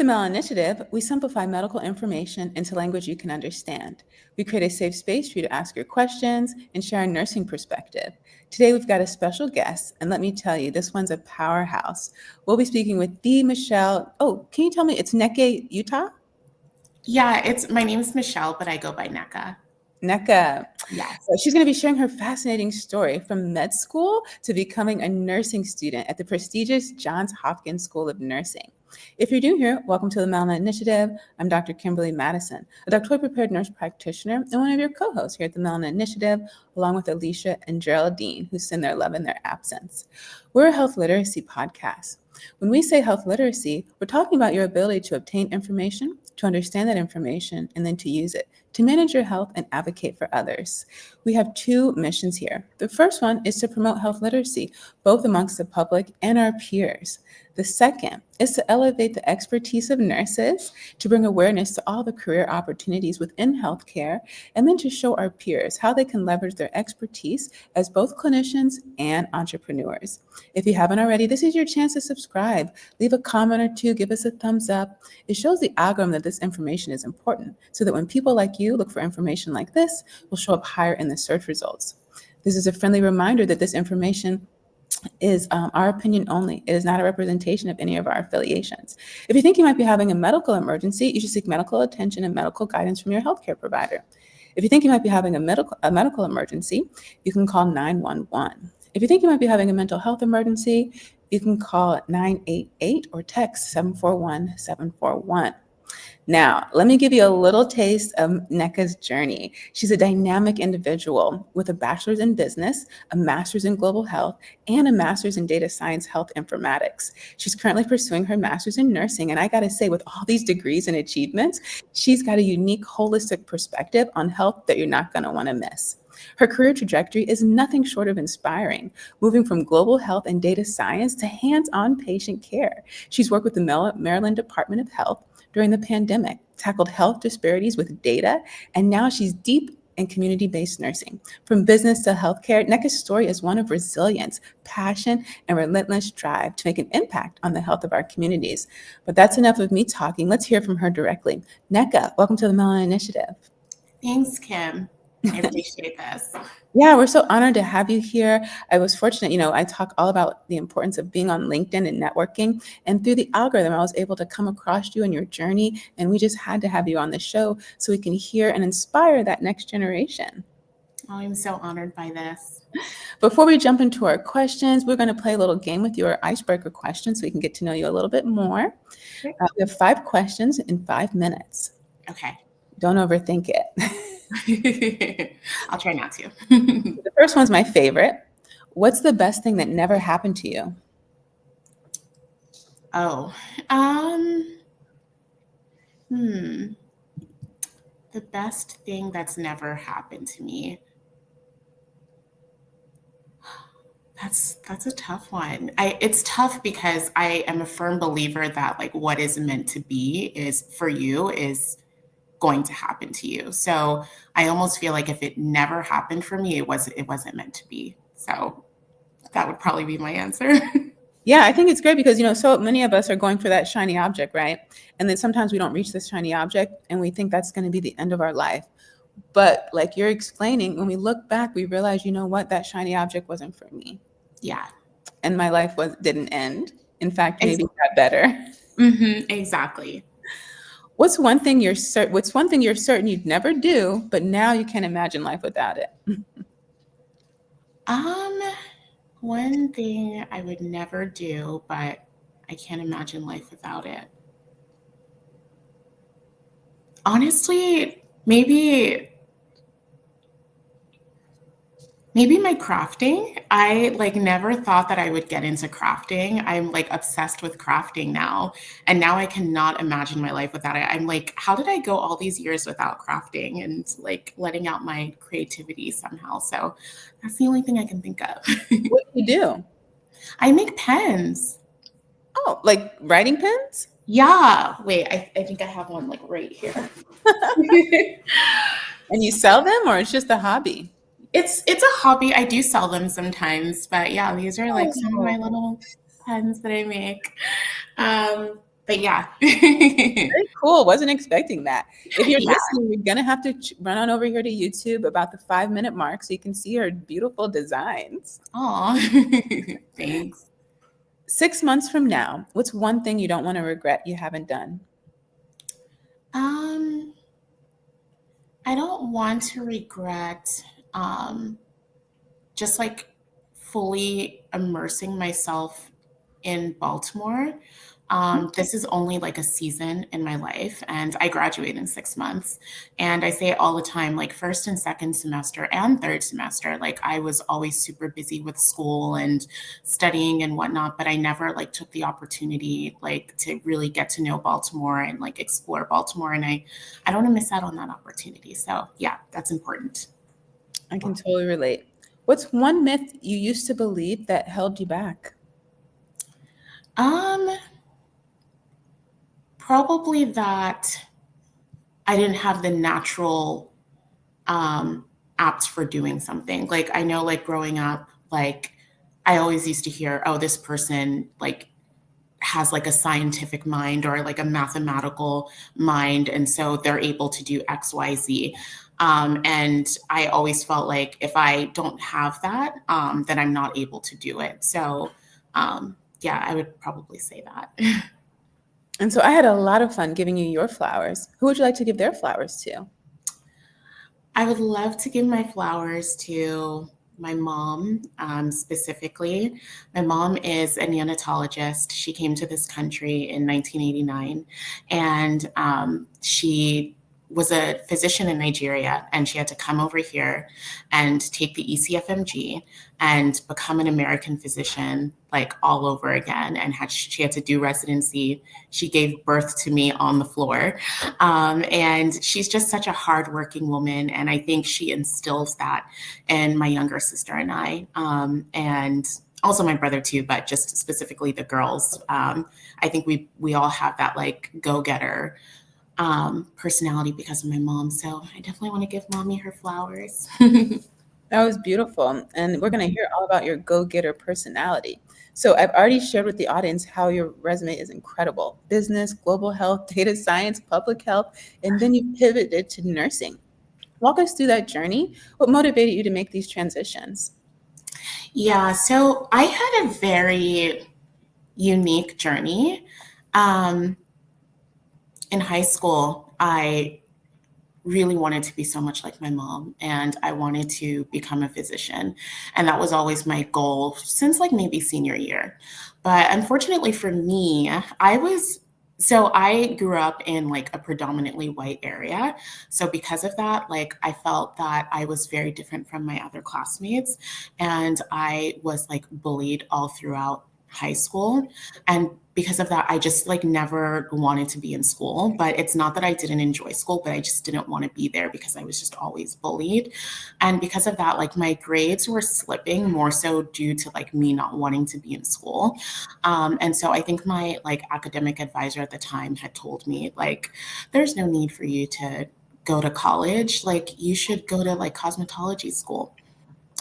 the Melanin Initiative, we simplify medical information into language you can understand. We create a safe space for you to ask your questions and share a nursing perspective. Today, we've got a special guest, and let me tell you, this one's a powerhouse. We'll be speaking with Michelle. Oh, can you tell me it's Neke, Utah? Yeah, my name's Michelle, but I go by Neka. Neka. Yes. So she's going to be sharing her fascinating story from med school to becoming a nursing student at the prestigious Johns Hopkins School of Nursing. If you're new here, welcome to the Melanin Initiative. I'm Dr. Kimberly Madison, a doctorally prepared nurse practitioner and one of your co-hosts here at the Melanin Initiative, along with Alicia and Geraldine, who send their love in their absence. We're a health literacy podcast. When we say health literacy, we're talking about your ability to obtain information, to understand that information, and then to use it, to manage your health and advocate for others. We have two missions here. The first one is to promote health literacy, both amongst the public and our peers. The second is to elevate the expertise of nurses, to bring awareness to all the career opportunities within healthcare, and then to show our peers how they can leverage their expertise as both clinicians and entrepreneurs. If you haven't already, this is your chance to subscribe. Leave a comment or two, give us a thumbs up. It shows the algorithm that this information is important, so that when people like you look for information like this, we'll show up higher in the search results. This is a friendly reminder that this information is our opinion only. It is not a representation of any of our affiliations. If you think you might be having a medical emergency, you should seek medical attention and medical guidance from your healthcare provider. If you think you might be having a medical emergency, you can call 911. If you think you might be having a mental health emergency, you can call 988 or text 741-741. Now, let me give you a little taste of Neka's journey. She's a dynamic individual with a bachelor's in business, a master's in global health, and a master's in data science health informatics. She's currently pursuing her master's in nursing, and I gotta say, with all these degrees and achievements, she's got a unique holistic perspective on health that you're not gonna wanna miss. Her career trajectory is nothing short of inspiring, moving from global health and data science to hands-on patient care. She's worked with the Maryland Department of Health during the pandemic, tackled health disparities with data, and now she's deep in community-based nursing. From business to healthcare, Neka's story is one of resilience, passion, and relentless drive to make an impact on the health of our communities. But that's enough of me talking. Let's hear from her directly. Neka, welcome to the Melanin Initiative. Thanks, Kim. I appreciate this. Yeah, we're so honored to have you here. I was fortunate, I talk all about the importance of being on LinkedIn and networking. And through the algorithm, I was able to come across you and your journey. And we just had to have you on the show so we can hear and inspire that next generation. Oh, I'm so honored by this. Before we jump into our questions, we're going to play a little game with you, our icebreaker questions, so we can get to know you a little bit more. Sure. We have 5 questions in 5 minutes. Okay. Don't overthink it. I'll try not to. The first one's my favorite. What's the best thing that never happened to you? Oh, the best thing that's never happened to me. That's a tough one. It's tough because I am a firm believer that like what is meant to be is for you is going to happen to you. So I almost feel like if it never happened for me, it wasn't meant to be. So that would probably be my answer. Yeah, I think it's great because, so many of us are going for that shiny object, right? And then sometimes we don't reach this shiny object and we think that's going to be the end of our life. But like you're explaining, when we look back, we realize, you know what, that shiny object wasn't for me. Yeah. And my life didn't end. In fact, maybe it got better. Mm-hmm, exactly. What's one thing you're certain you'd never do, but now you can't imagine life without it? One thing I would never do, but I can't imagine life without it. Honestly, maybe my crafting. I never thought that I would get into crafting. I'm obsessed with crafting now. And now I cannot imagine my life without it. I'm like, how did I go all these years without crafting and letting out my creativity somehow? So that's the only thing I can think of. What do you do? I make pens. Oh, like writing pens? Yeah. Wait, I think I have one right here. And you sell them or it's just a hobby? It's a hobby. I do sell them sometimes, but yeah, these are some of my little pens that I make. But yeah. Very cool. Wasn't expecting that. If you're Yeah. listening, we're gonna have to run on over here to YouTube about the 5-minute mark so you can see her beautiful designs. Aw. Thanks. 6 months from now, what's one thing you don't want to regret you haven't done? Um, I don't want to regret um just like fully immersing myself in Baltimore. This is only like a season in my life, and I graduate in 6 months. And I say it all the time, like first and second semester and third semester, like I was always super busy with school and studying and whatnot, but I never like took the opportunity like to really get to know Baltimore and like explore Baltimore. And I don't want to miss out on that opportunity. So yeah, that's important. I can totally relate. What's one myth you used to believe that held you back? Um, Probably that I didn't have the natural um, apts for doing something. Like I know, like growing up, like I always used to hear, oh, this person like has like a scientific mind or like a mathematical mind, and so they're able to do X, Y, Z. And I always felt like if I don't have that, then I'm not able to do it. So, yeah, I would probably say that. And so I had a lot of fun giving you your flowers. Who would you like to give their flowers to? I would love to give my flowers to my mom specifically. My mom is a neonatologist. She came to this country in 1989, and she was a physician in Nigeria, and she had to come over here and take the ECFMG and become an American physician like all over again. And she had to do residency. She gave birth to me on the floor. And she's just such a hardworking woman. And I think she instills that in my younger sister and I. And also my brother too, but just specifically the girls. I think we all have that like go-getter personality because of my mom. So I definitely want to give mommy her flowers. That was beautiful. And we're going to hear all about your go getter personality. So, I've already shared with the audience how your resume is incredible: business, global health, data science, public health, and then you pivoted to nursing. Walk us through that journey. What motivated you to make these transitions? Yeah, so I had a very unique journey. Um, in high school, I really wanted to be so much like my mom, and I wanted to become a physician. And that was always my goal since like maybe senior year. But unfortunately for me, I grew up in like a predominantly white area. So because of that, like I felt that I was very different from my other classmates, and I was like bullied all throughout high school. And because of that, I just like never wanted to be in school. But it's not that I didn't enjoy school, but I just didn't want to be there because I was just always bullied. And because of that, like my grades were slipping more so due to like me not wanting to be in school. And so I think my like academic advisor at the time had told me like, there's no need for you to go to college. Like you should go to like cosmetology school.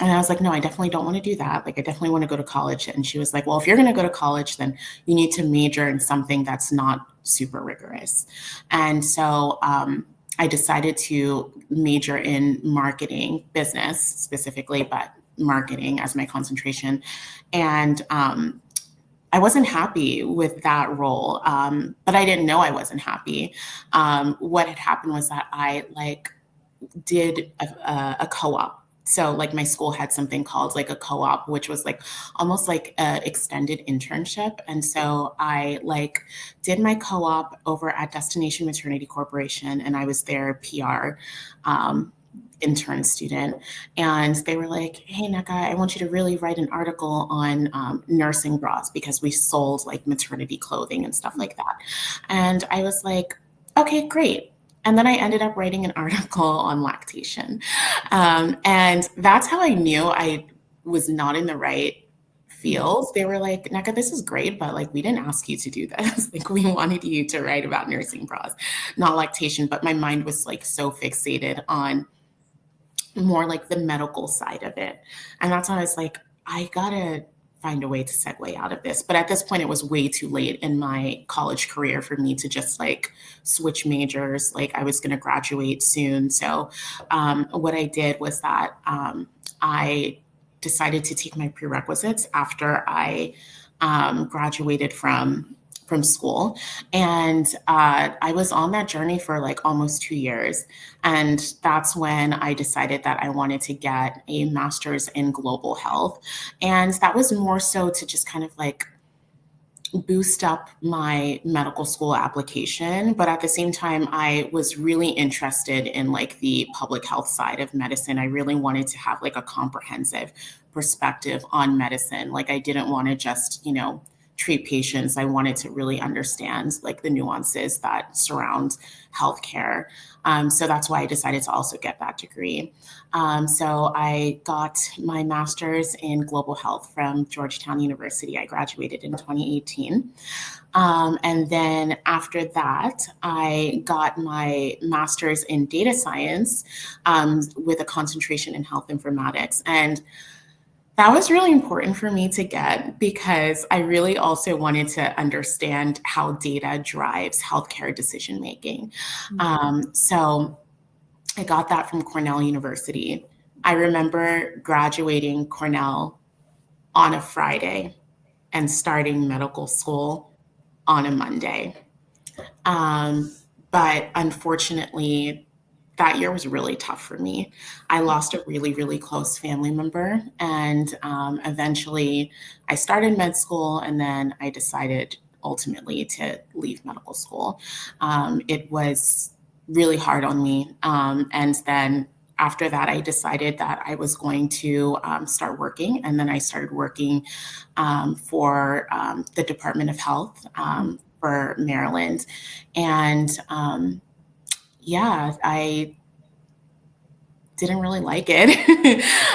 And I was like, no, I definitely don't want to do that. Like, I definitely want to go to college. And she was like, well, if you're going to go to college, then you need to major in something that's not super rigorous. And so I decided to major in marketing, business specifically, but marketing as my concentration. And I wasn't happy with that role, but I didn't know I wasn't happy. What had happened was that I like did a co-op. So like my school had something called like a co-op, which was like almost like a extended internship. And so I like did my co-op over at Destination Maternity Corporation, and I was their PR intern student. And they were like, hey, Naka, I want you to really write an article on nursing bras because we sold like maternity clothing and stuff like that. And I was like, okay, great. And then I ended up writing an article on lactation. And that's how I knew I was not in the right field. They were like, Naka, this is great, but like we didn't ask you to do this. Like we wanted you to write about nursing bras, not lactation. But my mind was like so fixated on more like the medical side of it. And that's when I was like, I gotta find a way to segue out of this. But at this point, it was way too late in my college career for me to just like switch majors. Like I was going to graduate soon. So what I did was that I decided to take my prerequisites after I graduated from school. And I was on that journey for like almost 2 years. And that's when I decided that I wanted to get a master's in global health. And that was more so to just kind of like boost up my medical school application. But at the same time, I was really interested in like the public health side of medicine. I really wanted to have like a comprehensive perspective on medicine. Like I didn't want to just, treat patients. I wanted to really understand like the nuances that surround healthcare. So that's why I decided to also get that degree. So I got my master's in global health from Georgetown University. I graduated in 2018. And then after that, I got my master's in data science with a concentration in health informatics. And that was really important for me to get because I really also wanted to understand how data drives healthcare decision making. So I got that from Cornell University. I remember graduating Cornell on a Friday and starting medical school on a Monday. But unfortunately, that year was really tough for me. I lost a really, really close family member. And eventually I started med school and then I decided ultimately to leave medical school. It was really hard on me. And then after that, I decided that I was going to start working. And then I started working for the Department of Health for Maryland. And I didn't really like it.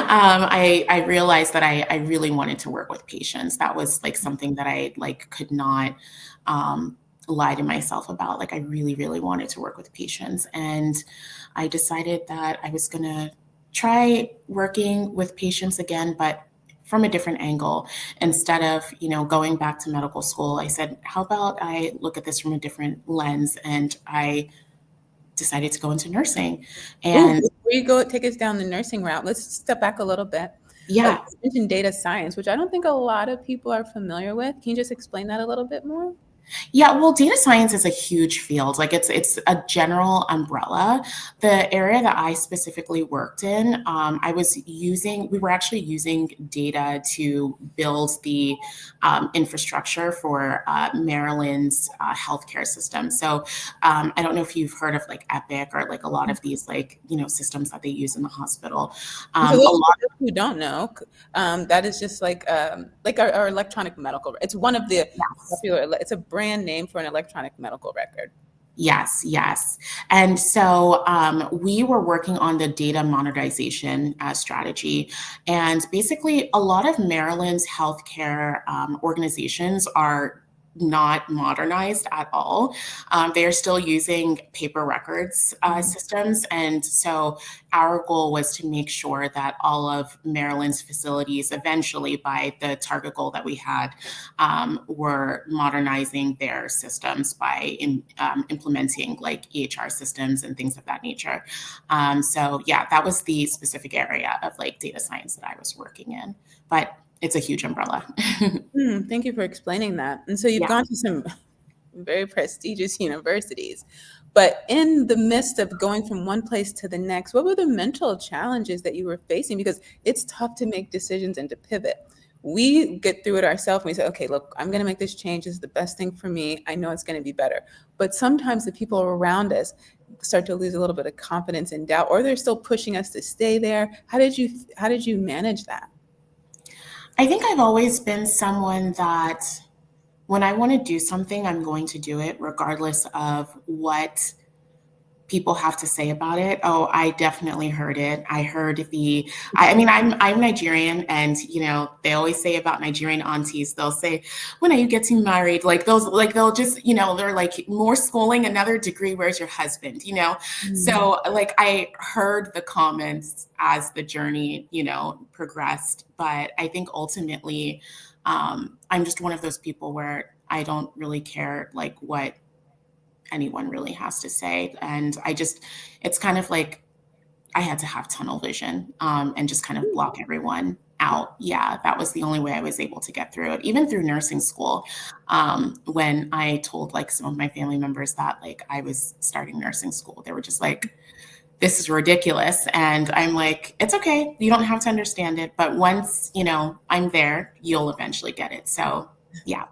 I realized that I really wanted to work with patients. That was like something that I like could not lie to myself about. Like I really, really wanted to work with patients. And I decided that I was gonna try working with patients again, but from a different angle. Instead of, going back to medical school, I said, how about I look at this from a different lens? And I decided to go into nursing. And before you go take us down the nursing route, let's step back a little bit. yeah. You mentioned data science, which I don't think a lot of people are familiar with. Can you just explain that a little bit more? Yeah, well, data science is a huge field. Like it's a general umbrella. The area that I specifically worked in, we were actually using data to build the infrastructure for Maryland's healthcare system. So I don't know if you've heard of like Epic or like a lot of these like, systems that they use in the hospital. For those who don't know, that is just like our electronic medical. It's one of the popular. It's a brand name for an electronic medical record. Yes. And so we were working on the data monetization strategy. And basically, a lot of Maryland's healthcare organizations are not modernized at all. They are still using paper records systems. And so our goal was to make sure that all of Maryland's facilities eventually, by the target goal that we had, were modernizing their systems by implementing like EHR systems and things of that nature. So yeah, that was the specific area of like data science that I was working in. But it's a huge umbrella. Thank you for explaining that. And so you've gone to some very prestigious universities, but in the midst of going from one place to the next, what were the mental challenges that you were facing? Because it's tough to make decisions and to pivot. We get through it ourselves and we say, okay, look, I'm going to make this change. This is the best thing for me. I know it's going to be better. But sometimes the people around us start to lose a little bit of confidence and doubt, or they're still pushing us to stay there. How did you manage that? I think I've always been someone that when I want to do something, I'm going to do it regardless of what people have to say about it. Oh, I definitely heard it. I heard I mean, I'm Nigerian, and they always say about Nigerian aunties, they'll say, when are you getting married? Like those, like they'll just, they're like, more schooling, another degree, where's your husband? Mm. So like I heard the comments as the journey, progressed. But I think ultimately, I'm just one of those people where I don't really care like what anyone really has to say. And it's kind of like I had to have tunnel vision, and just kind of block everyone out. Yeah, that was the only way I was able to get through it. Even through nursing school, when I told like some of my family members that like I was starting nursing school, they were just like, this is ridiculous. And I'm like, it's okay. You don't have to understand it. But once, I'm there, you'll eventually get it. So yeah.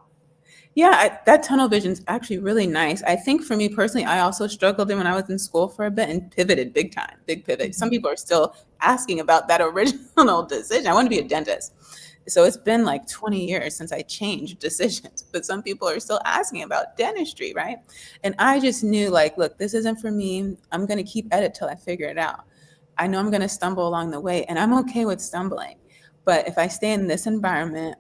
Yeah, that tunnel vision is actually really nice. I think for me personally, I also struggled when I was in school for a bit and pivoted big time, big pivot. Some people are still asking about that original decision. I want to be a dentist. So it's been like 20 years since I changed decisions, but some people are still asking about dentistry, right? And I just knew like, look, this isn't for me. I'm going to keep at it till I figure it out. I know I'm going to stumble along the way, and I'm okay with stumbling. But if I stay in this environment,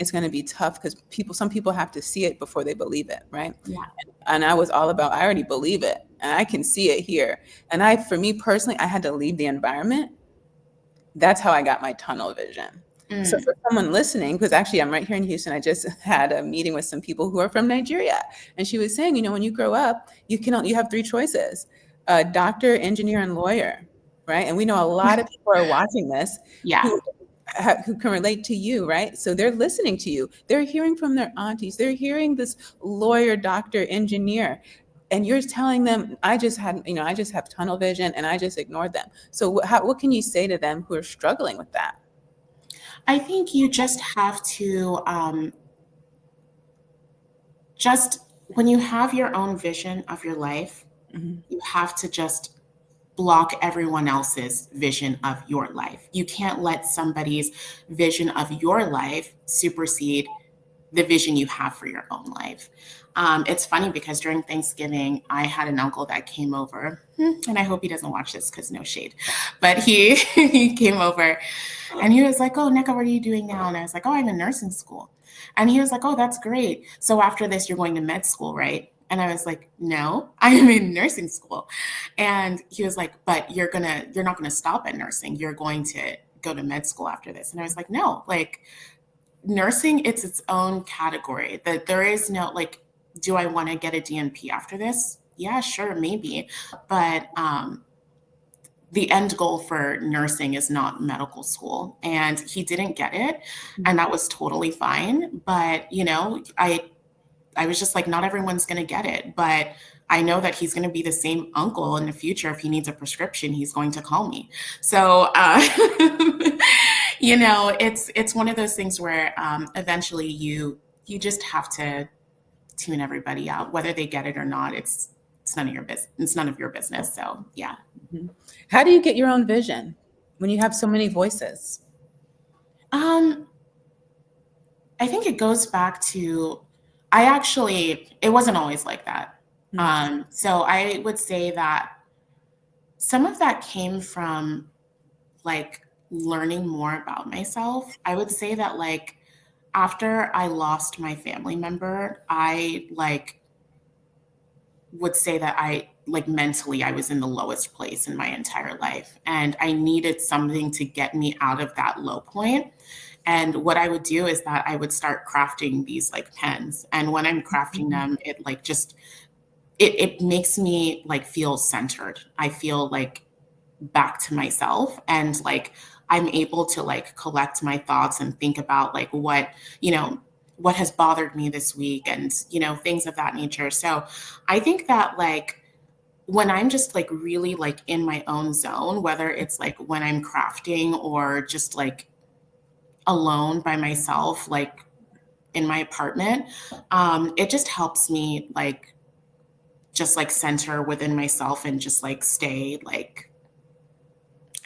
it's going to be tough because some people have to see it before they believe it, right? Yeah. And I was all about, I already believe it and I can see it here. And for me personally, I had to leave the environment. That's how I got my tunnel vision. So Mm. for someone listening, because actually I'm right here in Houston, I just had a meeting with some people who are from Nigeria, and she was saying, when you grow up, you have three choices: doctor, engineer, and lawyer, right? And we know a lot of people are watching this Yeah. who who can relate to you, right? So they're listening to you. They're hearing from their aunties. They're hearing this lawyer, doctor, engineer, and you're telling them, I just have tunnel vision, and I just ignored them. So what can you say to them who are struggling with that? I think you just have to just when you have your own vision of your life, Mhm. you have to just block everyone else's vision of your life. You can't let somebody's vision of your life supersede the vision you have for your own life. It's funny because during Thanksgiving, I had an uncle that came over, and I hope he doesn't watch this because no shade, but he he came over and he was like, "Oh, Nneka, what are you doing now?" And I was like, "Oh, I'm in nursing school." And he was like, "Oh, that's great. So after this, you're going to med school, right?" And I was like, "No, I am in nursing school." And he was like, "But you're not gonna stop at nursing. You're going to go to med school after this." And I was like, "No, like nursing, it's its own category. That there is no like, do I want to get a DNP after this? Yeah, sure, maybe. But the end goal for nursing is not medical school." And he didn't get it, and that was totally fine. But I was just like, not everyone's going to get it, but I know that he's going to be the same uncle in the future. If he needs a prescription, he's going to call me. So it's one of those things where eventually you just have to tune everybody out, whether they get it or not. It's none of your business. It's none of your business. So yeah. Mhm. How do you get your own vision when you have so many voices? Um, I think it goes back to it wasn't always like that. Mm. So I would say that some of that came from like learning more about myself. I would say that like after I lost my family member, I like would say that I like mentally I was in the lowest place in my entire life, and I needed something to get me out of that low point. And what I would do is that I would start crafting these like pens, and when I'm crafting Mhm. them, it like just it makes me like feel centered. I feel like back to myself, and like I'm able to like collect my thoughts and think about like what has bothered me this week, and things of that nature. So I think that like when I'm just like really like in my own zone, whether it's like when I'm crafting or just like alone by myself, like in my apartment, it just helps me like just like center within myself and just like stay like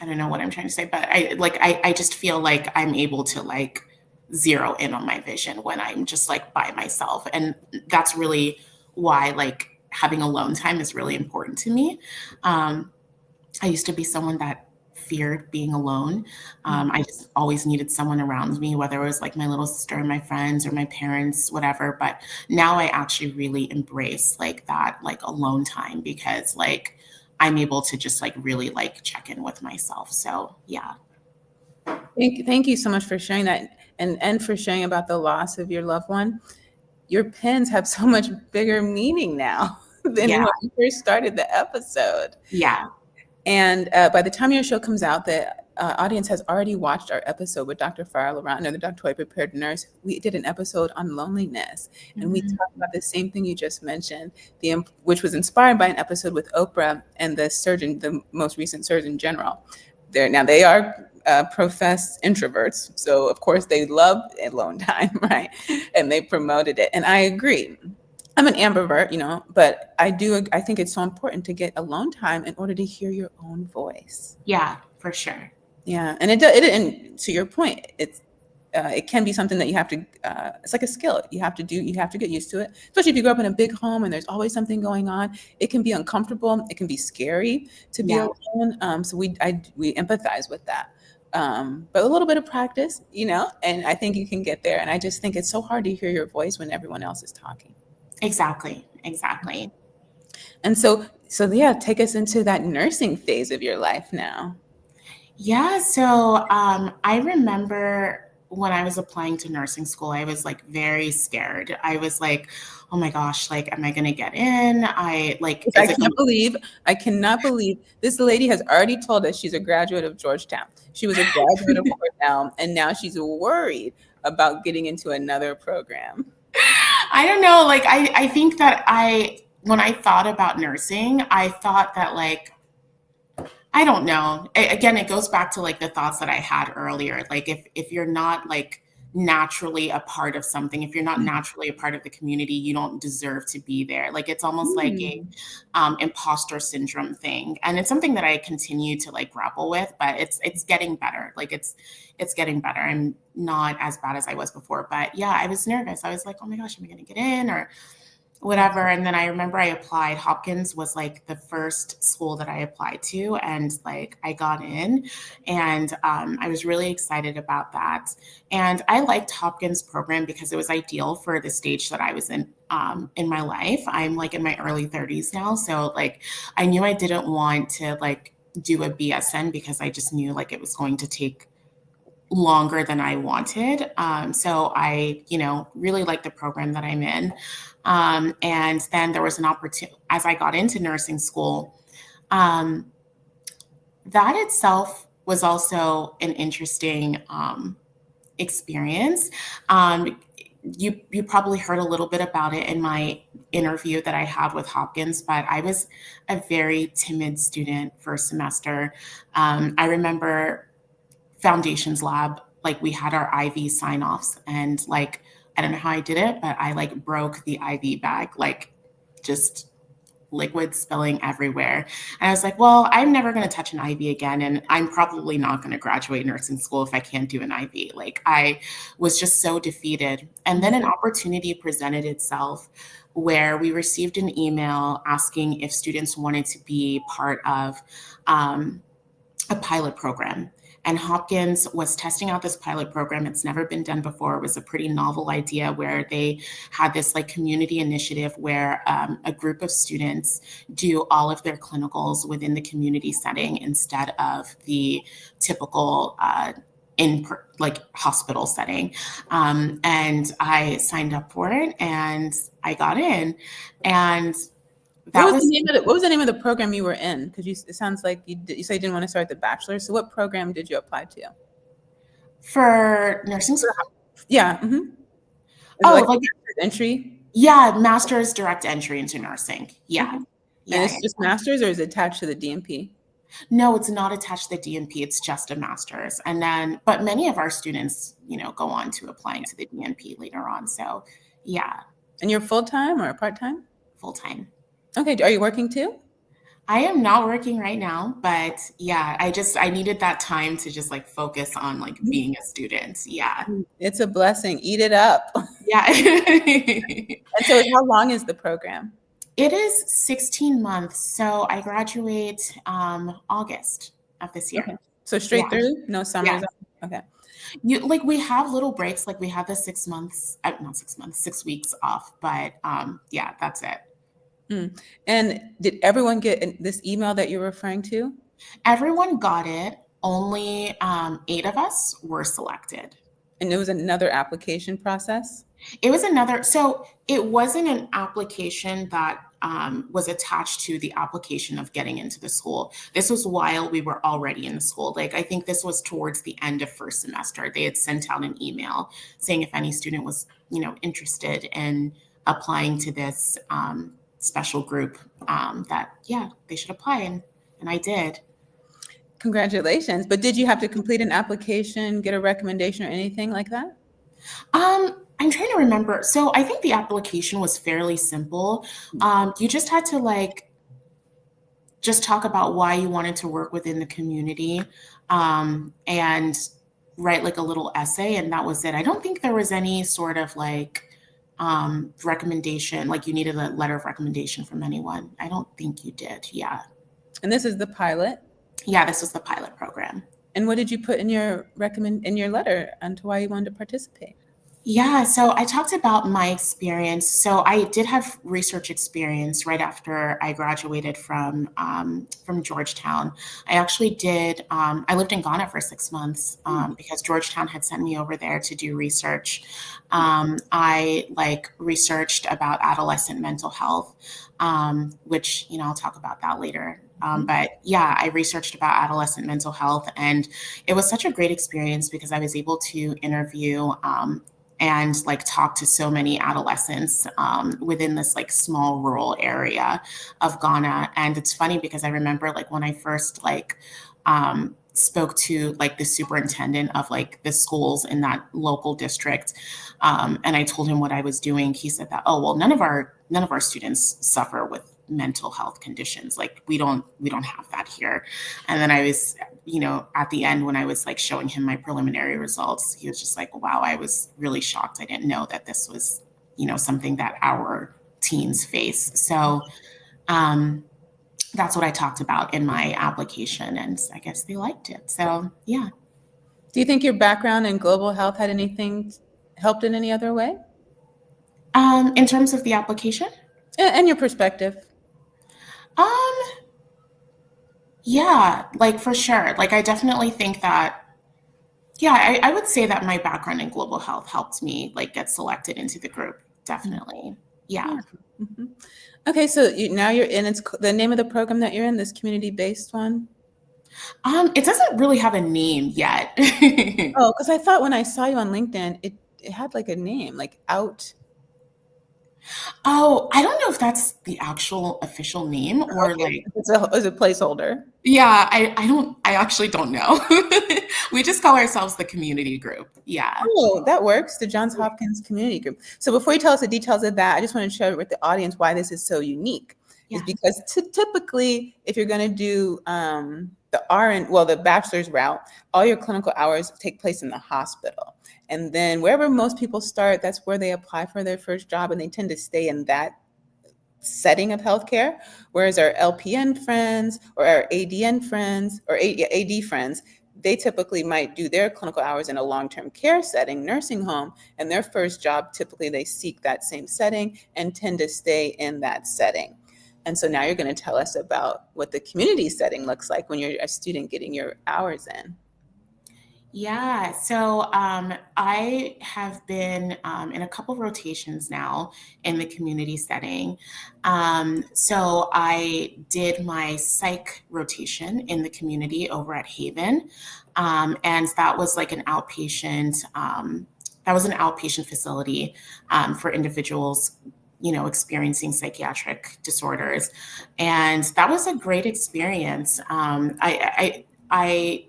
I don't know what I'm trying to say, but I just feel like I'm able to like zero in on my vision when I'm just like by myself. And that's really why like having alone time is really important to me. I used to be someone that feared being alone. I just always needed someone around me, whether it was like my little sister, my friends, or my parents, whatever. But now I actually really embrace like that, like alone time, because like I'm able to just like really like check in with myself. So yeah. Thank you so much for sharing that, and for sharing about the loss of your loved one. Your pins have so much bigger meaning now than Yeah. when we first started the episode. Yeah. And by the time your show comes out, the audience has already watched our episode with Dr. Farah Laurent, the Doctoral Prepared Nurse. We did an episode on loneliness, and we talked about the same thing you just mentioned, which was inspired by an episode with Oprah and the surgeon, the most recent Surgeon General. Now they are professed introverts, so of course they love alone time, right? And they promoted it, and I agree. I'm an ambivert, but I think it's so important to get alone time in order to hear your own voice. Yeah, for sure. Yeah, and and to your point, it can be something that you have to. It's like a skill you have to do. You have to get used to it, especially if you grow up in a big home and there's always something going on. It can be uncomfortable. It can be scary to be Yeah. alone. So we empathize with that. But a little bit of practice, and I think you can get there. And I just think it's so hard to hear your voice when everyone else is talking. Exactly. And so yeah, take us into that nursing phase of your life now. Yeah. So I remember when I was applying to nursing school, I was like very scared. I was like, oh my gosh, like, am I going to get in? I cannot believe this lady has already told us she's a graduate of Georgetown. She was a graduate of Cornell, and now she's worried about getting into another program. I don't know. Like, I think that when I thought about nursing, I thought that like, I don't know. Again, it goes back to like the thoughts that I had earlier. Like if you're not like naturally a part of something, if you're not naturally a part of the community, you don't deserve to be there. Like it's almost like a imposter syndrome thing. And it's something that I continue to like grapple with, but it's getting better. Like it's getting better. I'm not as bad as I was before. But yeah, I was nervous. I was like, oh my gosh, am I gonna get in or whatever. And then I remember I applied. Hopkins was like the first school that I applied to, and like I got in, and I was really excited about that. And I liked Hopkins' program because it was ideal for the stage that I was in my life. I'm like in my early 30s now, so like I knew I didn't want to like do a BSN because I just knew like it was going to take longer than I wanted. So I, really like the program that I'm in. And then there was an opportunity as I got into nursing school. That itself was also an interesting experience. You probably heard a little bit about it in my interview that I had with Hopkins, but I was a very timid student first semester. I remember foundations lab, like we had our IV sign-offs, and like I don't know how I did it, but I like broke the IV bag, like just liquid spilling everywhere. And I was like, well, I'm never going to touch an IV again, and I'm probably not going to graduate nursing school if I can't do an IV. Like I was just so defeated. And then an opportunity presented itself where we received an email asking if students wanted to be part of a pilot program. And Hopkins was testing out this pilot program. It's never been done before. It was a pretty novel idea where they had this like community initiative where a group of students do all of their clinicals within the community setting instead of the typical in like hospital setting. And I signed up for it and I got in. And what was the name of the program you were in? Because it sounds like you said you didn't want to start the bachelor's. So what program did you apply to? For nursing school? Yeah. Mm-hmm. Like entry? Yeah, master's direct entry into nursing. Yeah. Okay. And it's just master's, or is it attached to the DNP? No, it's not attached to the DNP. It's just a master's. And then, but many of our students, go on to applying to the DNP later on. So yeah. And you're full-time or part-time? Full-time. Okay. Are you working too? I am not working right now, but yeah, I needed that time to just like focus on like being a student. Yeah. It's a blessing. Eat it up. Yeah. And so how long is the program? It is 16 months. So I graduate August of this Okay. year. So Yeah. straight through, no Yeah. summers. Okay. You like we have little breaks, like we have the 6 months, not 6 months, 6 weeks off, but yeah, that's it. Mm. And did everyone get this email that you're referring to? Everyone got it. Only 8 of us were selected. And it was another application process? It was another, so it wasn't an application that was attached to the application of getting into the school. This was while we were already in the school. Like, I think this was towards the end of first semester. They had sent out an email saying if any student was, interested in applying to this special group, that, yeah, they should apply. And I did. Congratulations. But did you have to complete an application, get a recommendation, or anything like that? I'm trying to remember. So I think the application was fairly simple. You just had to just talk about why you wanted to work within the community, and write like a little essay, and that was it. I don't think there was any sort of recommendation, like you needed a letter of recommendation from anyone. I don't think you did. Yeah. And this is the pilot. Yeah, this was the pilot program. And what did you put in your letter onto why you wanted to participate? Yeah, so I talked about my experience. So I did have research experience right after I graduated from Georgetown. I actually did. I lived in Ghana for 6 months because Georgetown had sent me over there to do research. I researched about adolescent mental health, which I'll talk about that later. But yeah, I researched about adolescent mental health, and it was such a great experience because I was able to interview and talk to so many adolescents within this small rural area of Ghana. And it's funny because I remember when I first spoke to the superintendent of the schools in that local district, and I told him what I was doing. He said that, oh well, none of our students suffer with mental health conditions. We don't have that here. And then I was, at the end when I was showing him my preliminary results, he was just like, wow, I was really shocked. I didn't know that this was, something that our teens face. So that's what I talked about in my application, and I guess they liked it. So yeah. Do you think your background in global health had anything helped in any other way? In terms of the application? And your perspective? Um, yeah, for sure. I definitely think that, yeah, I would say that my background in global health helped me get selected into the group. Definitely. Yeah. Mm-hmm. Okay, so now you're in, it's the name of the program that you're in, this community-based one? It doesn't really have a name yet. Oh, because I thought when I saw you on LinkedIn, it had a name, out. Oh, I don't know if that's the actual official name or Okay. It's a placeholder. yeah, I actually don't know. We just call ourselves the community group. Yeah. Oh, that works. The Johns Hopkins Community Group. So before you tell us the details of that, I just want to share with the audience why this is so unique. Yeah. Is because typically, if you're going to do the bachelor's route, all your clinical hours take place in the hospital. And then wherever most people start, that's where they apply for their first job, and they tend to stay in that setting of healthcare. Whereas our LPN friends or our ADN friends or AD friends, they typically might do their clinical hours in a long-term care setting, nursing home, and their first job, typically they seek that same setting and tend to stay in that setting. And so now you're going to tell us about what the community setting looks like when you're a student getting your hours in. Yeah, so I have been in a couple of rotations now in the community setting. So I did my psych rotation in the community over at Haven, and that was an outpatient. That was an outpatient facility for individuals, experiencing psychiatric disorders, and that was a great experience. I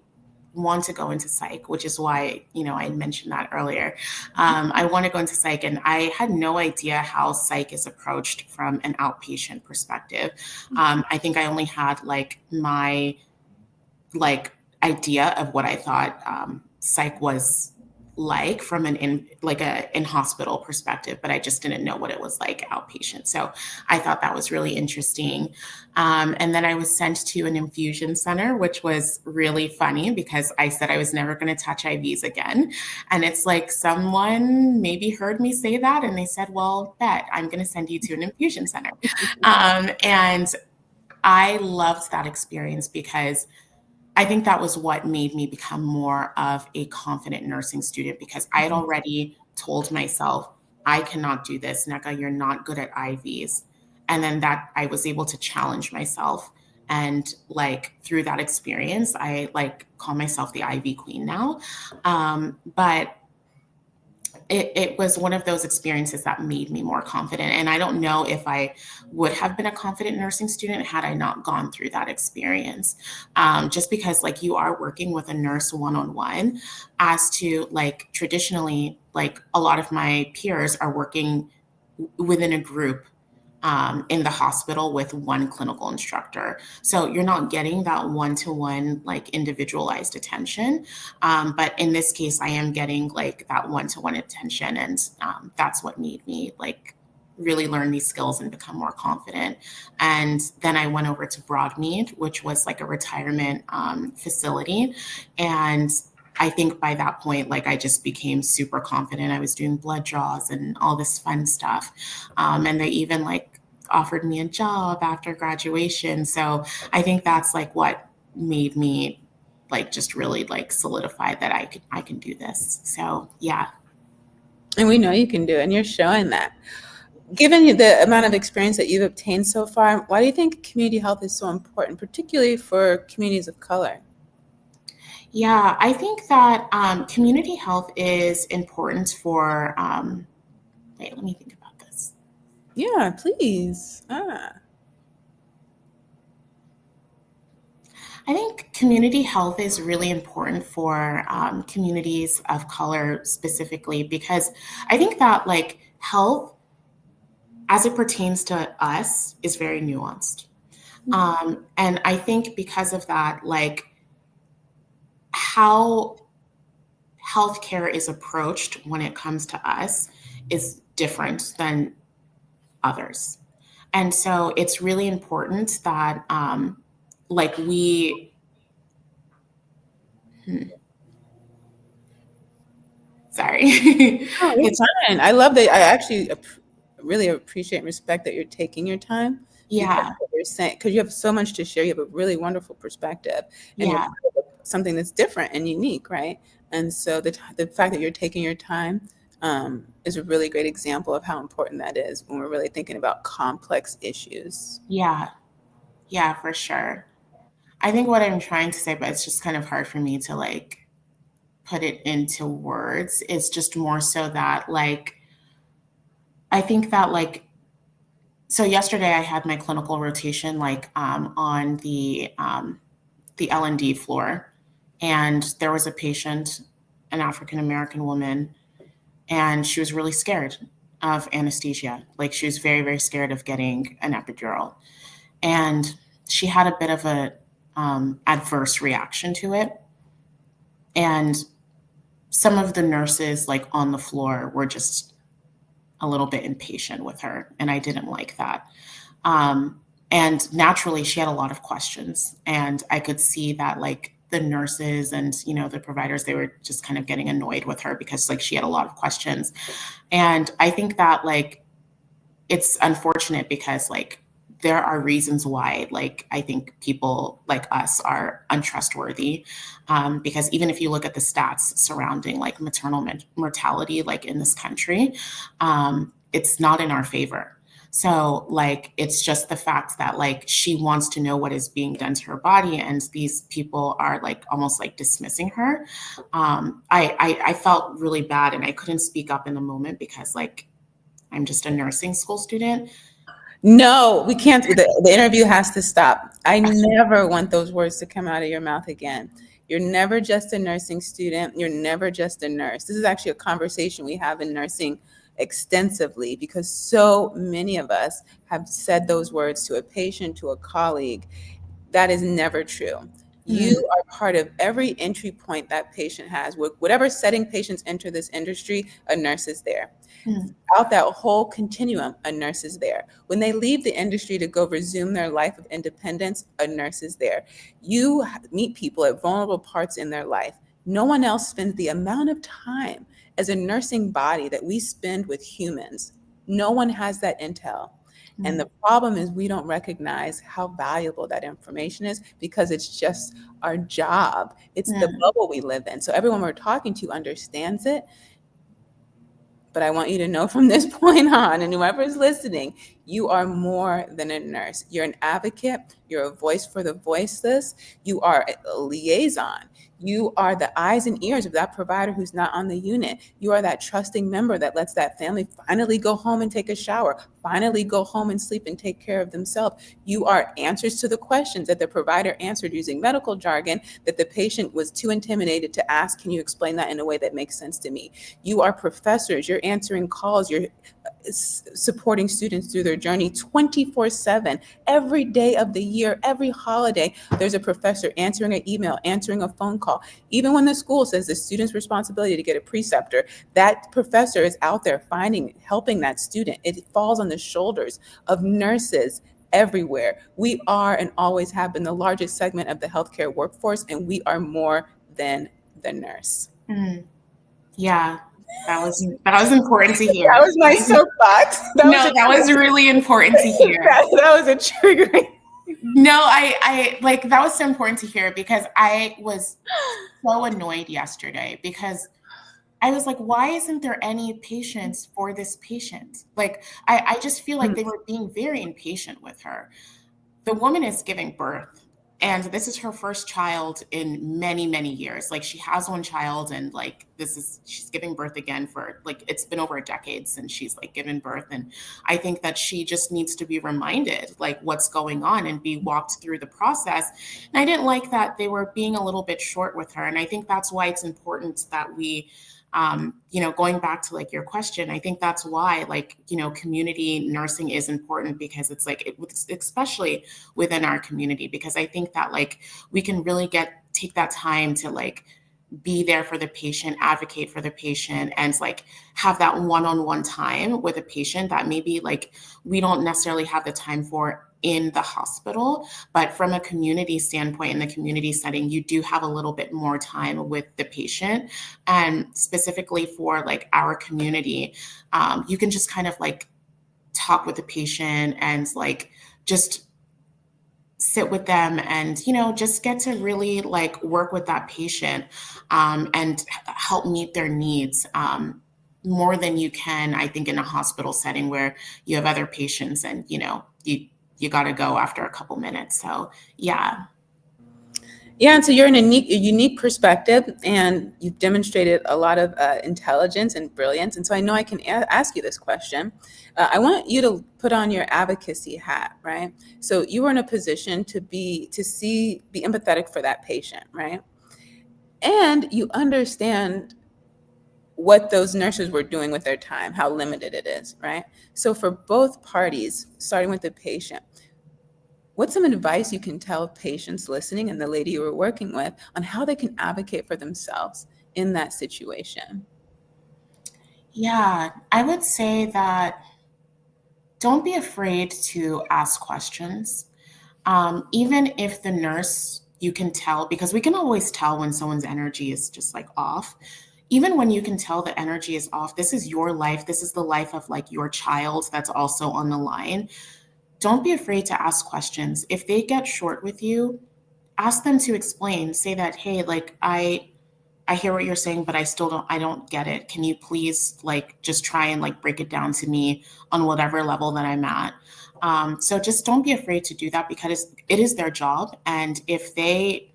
want to go into psych, which is why, I mentioned that earlier. I want to go into psych, and I had no idea how psych is approached from an outpatient perspective. I think I only had my idea of what I thought psych was like from an in hospital perspective, but I just didn't know what it was like outpatient. So I thought that was really interesting. And then I was sent to an infusion center, which was really funny because I said I was never going to touch IVs again. And it's like someone maybe heard me say that and they said, well, bet I'm going to send you to an infusion center. And I loved that experience because I think that was what made me become more of a confident nursing student because I had already told myself, I cannot do this. Neka, you're not good at IVs. And then that I was able to challenge myself. And like through that experience, I like call myself the IV queen now. But it was one of those experiences that made me more confident. And I don't know if I would have been a confident nursing student had I not gone through that experience. Just because like you are working with a nurse one-on-one as to like traditionally, like a lot of my peers are working within a group in the hospital with one clinical instructor. So you're not getting that one-to-one, like individualized attention. But in this case, I am getting like that one-to-one attention. And that's what made me like really learn these skills and become more confident. And then I went over to Broadmead, which was like a retirement facility. And I think by that point, like I just became super confident. I was doing blood draws and all this fun stuff. And they even like offered me a job after graduation. So I think that's like what made me like just really like solidify that I can do this. So yeah. And we know you can do it, and you're showing that. Given the amount of experience that you've obtained so far, why do you think community health is so important, particularly for communities of color? Yeah, I think that community health is important for, wait, let me think about this. Yeah, please. I think community health is really important for communities of color specifically because I think that like health as it pertains to us is very nuanced. And I think because of that, like how healthcare is approached when it comes to us is different than others. And so it's really important that like we sorry. Oh, you're It's fine. I love that. I actually really appreciate and respect that you're taking your time because yeah, what you're saying, because you have so much to share. You have a really wonderful perspective, and you're yeah, part of something that's different and unique, right? And so the fact that you're taking your time is a really great example of how important that is when we're really thinking about complex issues. yeah, yeah, for sure. I think what I'm trying to say, but it's just kind of hard for me to like put it into words, is just more so that like I think that like so yesterday I had my clinical rotation like on the L&D floor, and there was a patient, an African American woman, and she was really scared of anesthesia. Like she was very, very scared of getting an epidural, and she had a bit of a adverse reaction to it. And some of the nurses, like on the floor, were just a little bit impatient with her, and I didn't like that. And naturally, she had a lot of questions, and I could see that like the nurses and the providers, they were just kind of getting annoyed with her because like she had a lot of questions. And I think that like it's unfortunate because like there are reasons why like I think people like us are untrustworthy, because even if you look at the stats surrounding like maternal mortality like in this country, it's not in our favor. So like it's just the fact that like she wants to know what is being done to her body, and these people are like almost like dismissing her. I felt really bad, and I couldn't speak up in the moment because like I'm just a nursing school student. No, we can't. The interview has to stop. I never want those words to come out of your mouth again. You're never just a nursing student. You're never just a nurse. This is actually a conversation we have in nursing extensively because so many of us have said those words to a patient, to a colleague. That is never true. You are part of every entry point that patient has. Whatever setting patients enter this industry, a nurse is there. Out that whole continuum, a nurse is there. When they leave the industry to go resume their life of independence, a nurse is there. You meet people at vulnerable parts in their life. No one else spends the amount of time as a nursing body that we spend with humans. No one has that intel. And the problem is we don't recognize how valuable that information is because it's just our job. It's the bubble we live in. So everyone we're talking to understands it. But I want you to know from this point on, and whoever's listening, you are more than a nurse. You're an advocate. You're a voice for the voiceless. You are a liaison. You are the eyes and ears of that provider who's not on the unit. You are that trusting member that lets that family finally go home and take a shower, finally go home and sleep and take care of themselves. You are answers to the questions that the provider answered using medical jargon that the patient was too intimidated to ask. Can you explain that in a way that makes sense to me? You are professors. You're answering calls. You're supporting students through their journey 24/7, every day of the year, every holiday. There's a professor answering an email, answering a phone call. Even when the school says the student's responsibility to get a preceptor, that professor is out there helping that student. It falls on the shoulders of nurses everywhere. We are and always have been the largest segment of the healthcare workforce, and we are more than the nurse. Yeah, that was important to hear. That was my soapbox. That was really important to hear. That was a triggering. No, I like that was so important to hear because I was so annoyed yesterday because I was like, why isn't there any patience for this patient? Like, I just feel like they were being very impatient with her. The woman is giving birth, and this is her first child in many, many years. Like, she has one child, and like, she's giving birth again for like, it's been over a decade since she's like given birth. And I think that she just needs to be reminded like what's going on and be walked through the process. And I didn't like that they were being a little bit short with her. And I think that's why it's important that we, going back to like your question, I think that's why like, community nursing is important because it's like, especially within our community, because I think that like we can really take that time to like be there for the patient, advocate for the patient, and like have that one-on-one time with a patient that maybe like we don't necessarily have the time for in the hospital, but from a community standpoint, in the community setting, you do have a little bit more time with the patient. And specifically for like our community, you can just kind of like talk with the patient and like just sit with them and, just get to really like work with that patient and help meet their needs more than you can, I think, in a hospital setting where you have other patients and, you got to go after a couple minutes. So, yeah. Yeah, and so you're in a unique perspective, and you've demonstrated a lot of intelligence and brilliance. And so I know I can ask you this question. I want you to put on your advocacy hat, right? So you were in a position to be empathetic for that patient, right? And you understand what those nurses were doing with their time, how limited it is, right? So for both parties, starting with the patient, what's some advice you can tell patients listening and the lady you were working with on how they can advocate for themselves in that situation? Yeah, I would say that don't be afraid to ask questions. Even if the nurse, you can tell, because we can always tell when someone's energy is just like off. Even when you can tell the energy is off, this is your life. This is the life of like your child that's also on the line. Don't be afraid to ask questions. If they get short with you, ask them to explain. Say that, hey, like I hear what you're saying, but I don't get it. Can you please like just try and like break it down to me on whatever level that I'm at? So just don't be afraid to do that because it is their job. And if they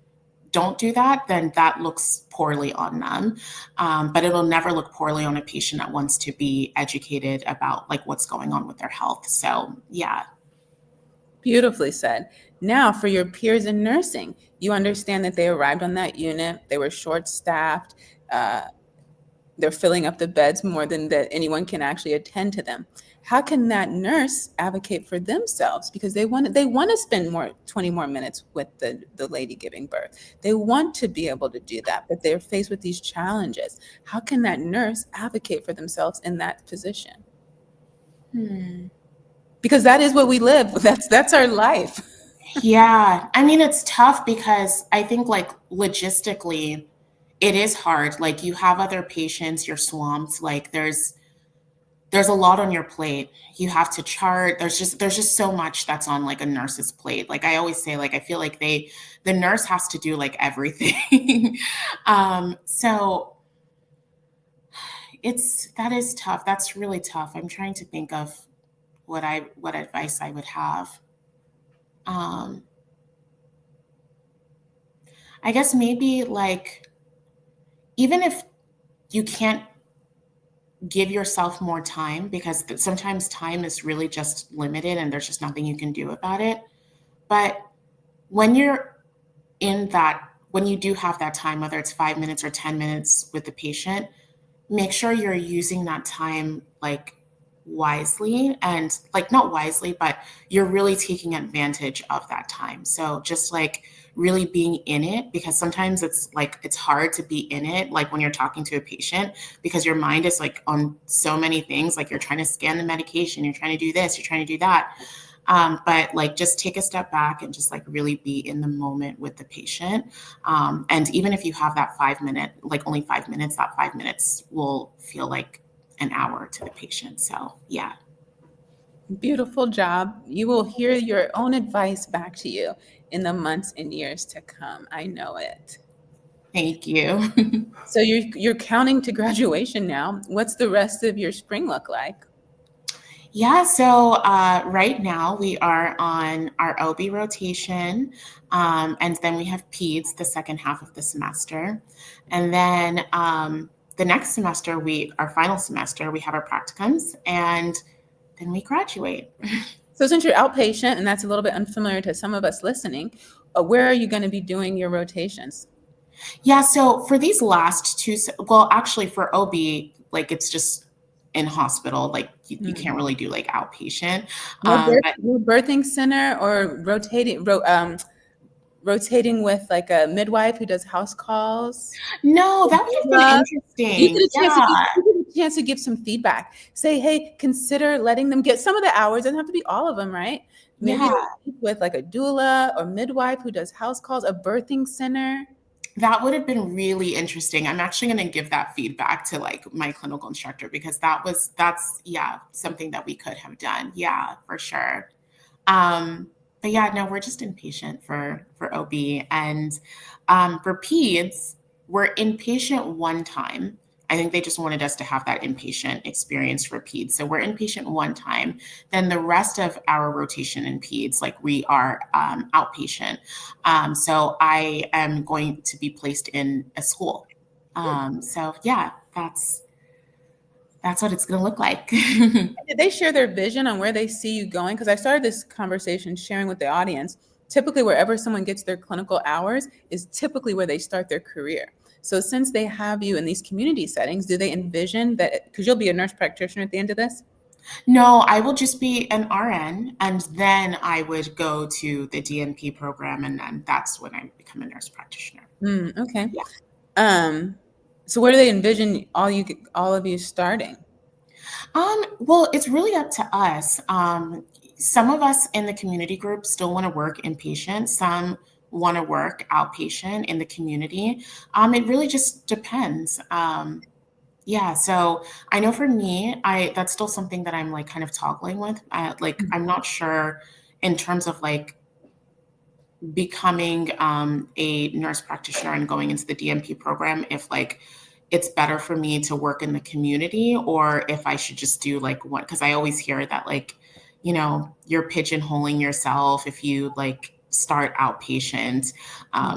don't do that, then that looks poorly on them. But it'll never look poorly on a patient that wants to be educated about like what's going on with their health. So yeah. Beautifully said. Now, for your peers in nursing, you understand that they arrived on that unit, they were short staffed. they're filling up the beds more than that anyone can actually attend to them. How can that nurse advocate for themselves? Because they want to spend 20 more minutes with the lady giving birth. They want to be able to do that, but they're faced with these challenges. How can that nurse advocate for themselves in that position? Because that is what we live. That's our life. Yeah. I mean, it's tough because I think like logistically, it is hard. Like you have other patients, you're swamped. Like there's a lot on your plate. You have to chart. There's just so much that's on like a nurse's plate. Like I always say, like I feel like the nurse has to do like everything. So that is tough. That's really tough. I'm trying to think of what advice I would have. Um, I guess maybe like even if you can't give yourself more time because sometimes time is really just limited and there's just nothing you can do about it. But when you're when you do have that time, whether it's 5 minutes or 10 minutes with the patient, make sure you're using that time like wisely and like not wisely, but you're really taking advantage of that time. So just like really being in it, because sometimes it's hard to be in it, like when you're talking to a patient, because your mind is like on so many things, like you're trying to scan the medication, you're trying to do this, you're trying to do that. But like just take a step back and just like really be in the moment with the patient. And even if you have that 5 minute, like only 5 minutes, that 5 minutes will feel like an hour to the patient. So yeah. Beautiful job. You will hear your own advice back to you in the months and years to come. I know it. Thank you. So you're counting to graduation now. What's the rest of your spring look like? Yeah, so right now we are on our OB rotation, and then we have PEDS the second half of the semester. And then the next semester, our final semester, we have our practicums, and then we graduate. So since you're outpatient, and that's a little bit unfamiliar to some of us listening, where are you going to be doing your rotations? Yeah, so for these last two, well, actually for OB, like it's just in hospital, like you can't really do like outpatient. But No birthing center or rotating with like a midwife who does house calls? no, that would have been You interesting. get a chance to Yeah, give some feedback. Say, hey, consider letting them get some of the hours. Doesn't have to be all of them, right? Maybe yeah. with like a doula or midwife who does house calls, a birthing center. That would have been really interesting. I'm actually going to give that feedback to like my clinical instructor because that's yeah, something that we could have done. Yeah, for sure. But yeah, no, we're just inpatient for OB and for peds, we're inpatient one time. I think they just wanted us to have that inpatient experience for peds. So we're inpatient one time. Then the rest of our rotation in peds, like we are outpatient. So I am going to be placed in a school. So yeah, that's what it's going to look like. Did they share their vision on where they see you going? Because I started this conversation sharing with the audience. Typically, wherever someone gets their clinical hours is typically where they start their career. So, since they have you in these community settings, do they envision that? Because you'll be a nurse practitioner at the end of this. No, I will just be an RN, and then I would go to the DNP program, and then that's when I become a nurse practitioner. Okay. Yeah. So, where do they envision all of you starting? Well, it's really up to us. Some of us in the community group still want to work inpatient. Some want to work outpatient in the community. It really just depends. Yeah, so I know for me, that's still something that I'm like kind of toggling with. Like I'm not sure in terms of like becoming a nurse practitioner and going into the DMP program, if like it's better for me to work in the community or if I should just do like one, because I always hear that like, you're pigeonholing yourself if you like start outpatient.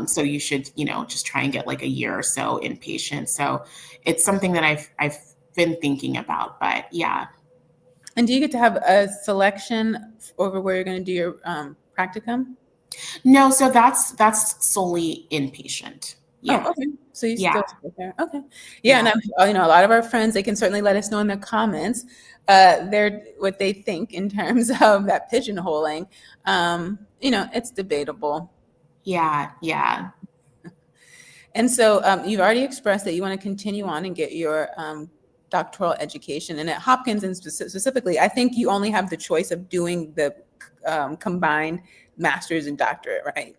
So you should, just try and get like a year or so inpatient. So it's something that I've been thinking about, but yeah. And do you get to have a selection over where you're going to do your practicum? No, so that's solely inpatient. Yeah. Oh, okay. So you Yeah. still sit there. Okay. Yeah, and Yeah. a lot of our friends, they can certainly let us know in the comments what they think in terms of that pigeonholing. It's debatable. Yeah. Yeah. And so you've already expressed that you want to continue on and get your doctoral education. And at Hopkins, and specifically, I think you only have the choice of doing the combined master's and doctorate, right?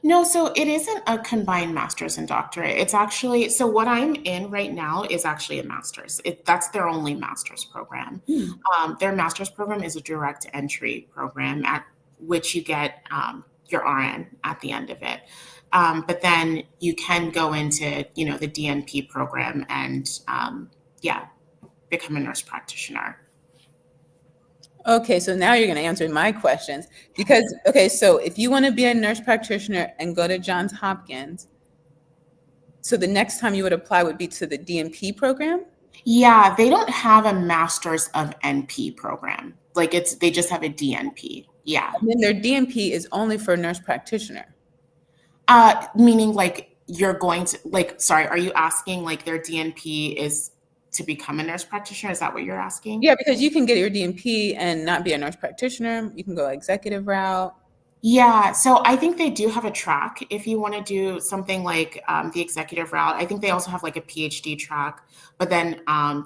No, so it isn't a combined master's and doctorate. It's actually, so what I'm in right now is actually a master's. That's their only master's program. Hmm. Their master's program is a direct entry program at which you get your RN at the end of it. But then you can go into, the DNP program and, yeah, become a nurse practitioner. Okay, so now you're going to answer my questions because, okay, so if you want to be a nurse practitioner and go to Johns Hopkins, so the next time you would apply would be to the DNP program? Yeah, they don't have a master's of NP program. Like they just have a DNP. Yeah. And then their DNP is only for nurse practitioner. Meaning like you're going to like, sorry, are you asking like their DNP is to become a nurse practitioner? Is that what you're asking? Yeah, because you can get your DNP and not be a nurse practitioner. You can go executive route. Yeah, so I think they do have a track if you want to do something like the executive route. I think they also have like a PhD track, but then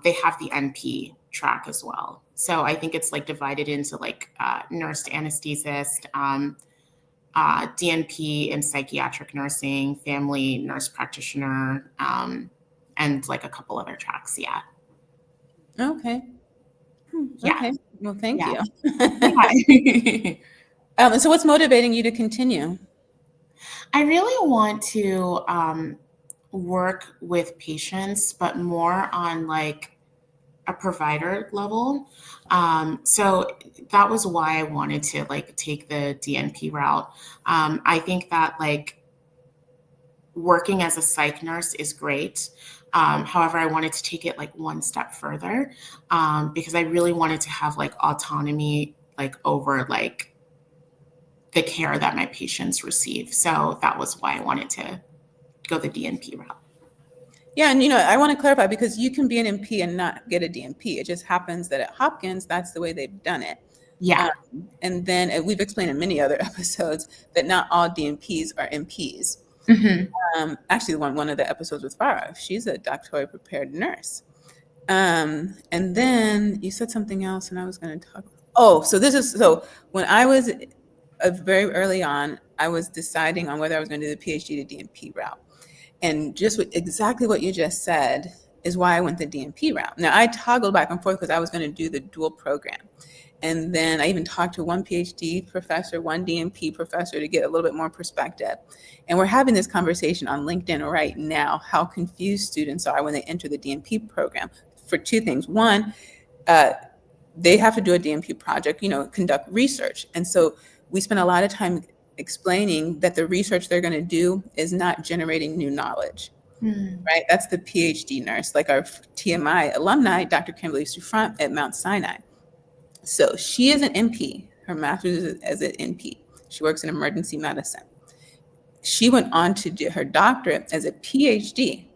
they have the NP track as well. So I think it's like divided into like nurse anesthetist, DNP in psychiatric nursing, family nurse practitioner, and like a couple other tracks. Yeah. Okay. Yeah. Okay. Well, thank Yeah. you. Yeah. So what's motivating you to continue? I really want to work with patients, but more on like a provider level. So that was why I wanted to like take the DNP route. I think that like working as a psych nurse is great. However, I wanted to take it like one step further because I really wanted to have like autonomy like over like the care that my patients receive. So that was why I wanted to go the DNP route. Yeah, and I want to clarify because you can be an MP and not get a DNP. It just happens that at Hopkins, that's the way they've done it. Yeah. And then we've explained in many other episodes that not all DNPs are MPs. Mm-hmm. Actually, one of the episodes with Farah, she's a doctorally prepared nurse. And then you said something else, and I was going to talk. Oh, so when I was very early on, I was deciding on whether I was going to do the PhD to DNP route. And just exactly what you just said is why I went the DNP route. Now, I toggled back and forth because I was going to do the dual program. And then I even talked to one PhD professor, one DNP professor to get a little bit more perspective. And we're having this conversation on LinkedIn right now, how confused students are when they enter the DNP program for two things. One, they have to do a DNP project, conduct research. And so we spend a lot of time explaining that the research they're going to do is not generating new knowledge, right? That's the PhD nurse, like our TMI alumni, Dr. Kimberly Souffrant at Mount Sinai. So she is an NP. Her master's is as an NP. She works in emergency medicine. She went on to do her doctorate as a PhD.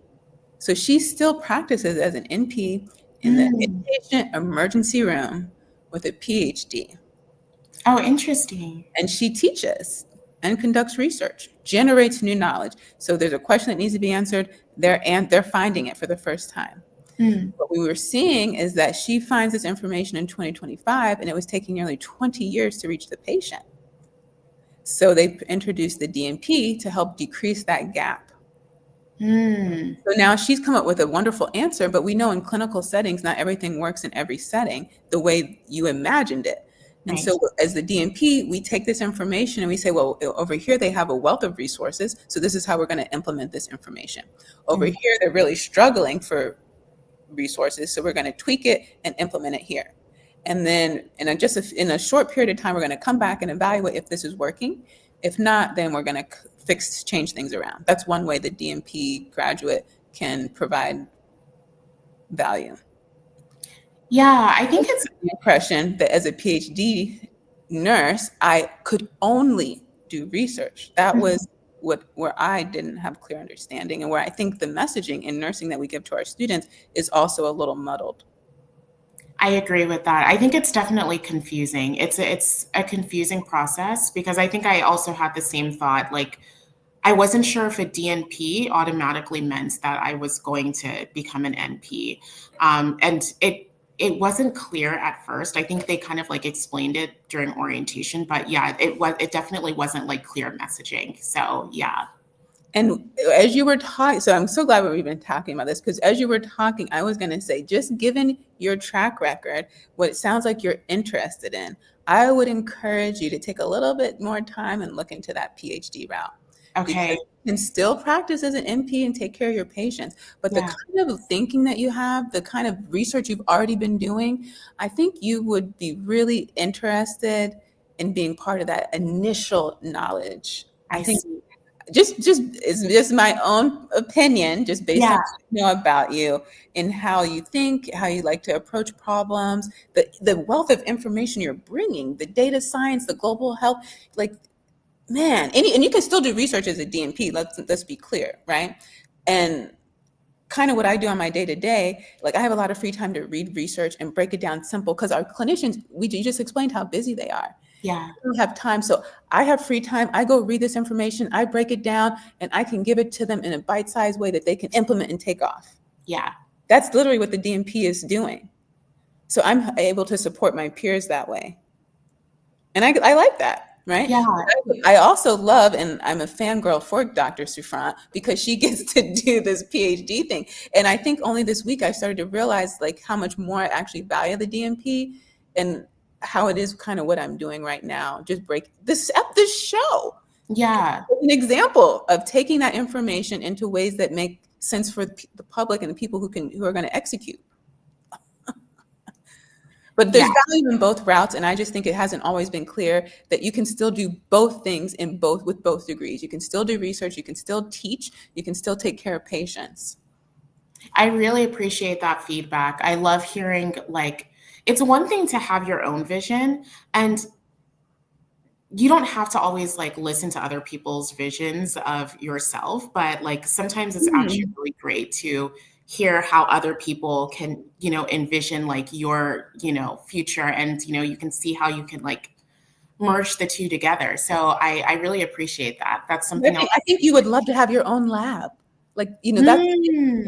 So she still practices as an NP in the inpatient emergency room with a PhD. Oh, interesting. And she teaches and conducts research, generates new knowledge. So there's a question that needs to be answered, they're finding it for the first time. What we were seeing is that she finds this information in 2025, and it was taking nearly 20 years to reach the patient. So they introduced the DNP to help decrease that gap. So now she's come up with a wonderful answer, but we know in clinical settings, not everything works in every setting the way you imagined it. And Right. so as the DNP, we take this information and we say, well, over here, they have a wealth of resources. So this is how we're going to implement this information. Over here, they're really struggling for resources. So we're going to tweak it and implement it here. And then in a short period of time, we're going to come back and evaluate if this is working. If not, then we're going to change things around. That's one way the DNP graduate can provide value. Yeah, I think it's The impression that as a PhD nurse, I could only do research. That was where I didn't have clear understanding, and where I think the messaging in nursing that we give to our students is also a little muddled. I agree with that. I think it's definitely confusing. It's a confusing process because I think I also had the same thought. Like, I wasn't sure if a DNP automatically meant that I was going to become an NP, and it wasn't clear at first. I think they kind of like explained it during orientation, but yeah, it definitely wasn't like clear messaging. So yeah. And as you were talking, so I'm so glad we've been talking about this, because as you were talking, I was going to say, just given your track record, what it sounds like you're interested in, I would encourage you to take a little bit more time and look into that PhD route, because Okay. you can still practice as an NP and take care of your patients. But the Yeah. kind of thinking that you have, the kind of research you've already been doing, I think you would be really interested in being part of that initial knowledge. I I think see. just it's just my own opinion, just based on Yeah. what I know about you and how you think, how you like to approach problems, the wealth of information you're bringing, the data science, the global health, like, man, and you can still do research as a DNP. Let's be clear, right? And kind of what I do on my day to day, like I have a lot of free time to read research and break it down simple, because our clinicians, you just explained how busy they are. Yeah. Don't have time. So I have free time. I go read this information, I break it down, and I can give it to them in a bite-sized way that they can implement and take off. Yeah. That's literally what the DMP is doing. So I'm able to support my peers that way. And I like that, right? Yeah. I also love, and I'm a fangirl for Dr. Souffrant, because she gets to do this PhD thing. And I think only this week I started to realize like how much more I actually value the DMP, and how it is kind of what I'm doing right now. Just break this show. Yeah. An example of taking that information into ways that make sense for the public and the people who are going to execute. But Yeah. there's value in both routes, and I just think it hasn't always been clear that you can still do both things in both with both degrees. You can still do research, you can still teach, you can still take care of patients. I really appreciate that feedback. I love hearing like it's one thing to have your own vision, and you don't have to always like listen to other people's visions of yourself, but like sometimes it's actually Hmm. really great to hear how other people can, envision like your, future, and you can see how you can like merge the two together. So I really appreciate that. That's something I'll I think you would love to have your own lab. Like, that's Mm,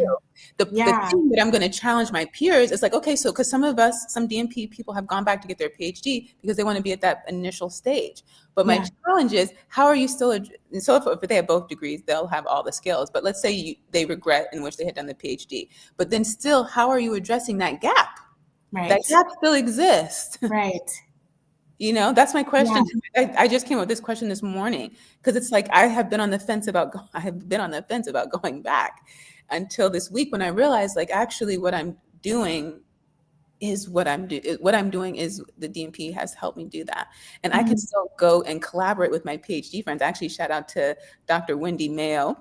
the yeah, thing that I'm going to challenge my peers is like, okay, so because some DMP people have gone back to get their PhD because they want to be at that initial stage. But my yeah, challenge is, how are you still, and so if they have both degrees, they'll have all the skills. But let's say they regret in which they had done the PhD. But then still, how are you addressing that gap? That right, gap still exists. right. That's my Yeah, question. I just came up with this question this morning, because it's like I have been on the fence about I have been on the fence about going back until this week, when I realized like actually what I'm doing is what I'm doing is the DMP has helped me do that. And I can mhm, still go and collaborate with my PhD friends. Actually, shout out to Dr. Wendy Mayo.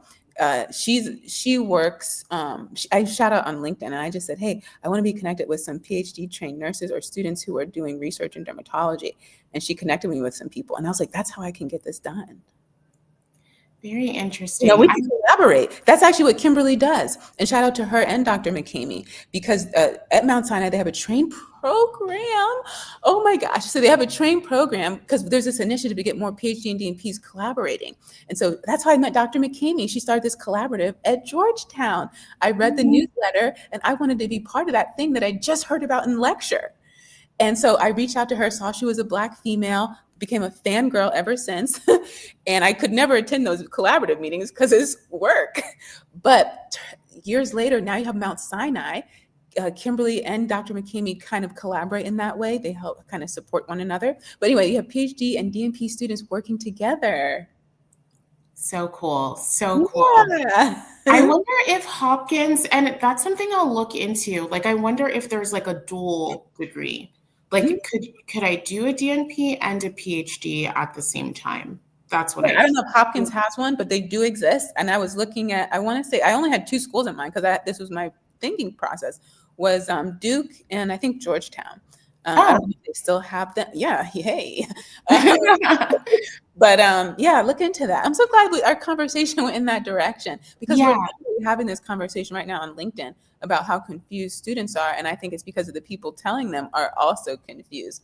She works, I shout out on LinkedIn, and I just said, hey, I want to be connected with some PhD trained nurses or students who are doing research in dermatology. And she connected me with some people. And I was like, that's how I can get this done. very interesting. We can collaborate. That's actually what Kimberly does. And shout out to her and Dr. McCamey, because at Mount Sinai, they have a train program. Oh my gosh. So they have a train program because there's this initiative to get more PhD and DNPs collaborating. And so that's how I met Dr. McCamey. She started this collaborative at Georgetown. I read the Mhm, newsletter and I wanted to be part of that thing that I just heard about in lecture. And so I reached out to her, saw she was a Black female, became a fangirl ever since. And I could never attend those collaborative meetings because it's work. But years later, now you have Mount Sinai. Kimberly and Dr. McKamey kind of collaborate in that way. They help kind of support one another. But anyway, you have PhD and DNP students working together. so cool, so cool. Yeah. I wonder if Hopkins, and that's something I'll look into. Like, I wonder if there's like a dual degree. Like, could I do a DNP and a PhD at the same time? That's what Yeah, I I don't know if think. Hopkins has one, but they do exist. And I was looking at, I want to say, I only had two schools in mind because this was my thinking process, was Duke and I think Georgetown. I don't Oh. know if they still have them. Yeah, hey. But yeah, look into that. I'm so glad our conversation went in that direction because we're Yeah, literally having this conversation right now on LinkedIn about how confused students are. And I think it's because of the people telling them are also confused.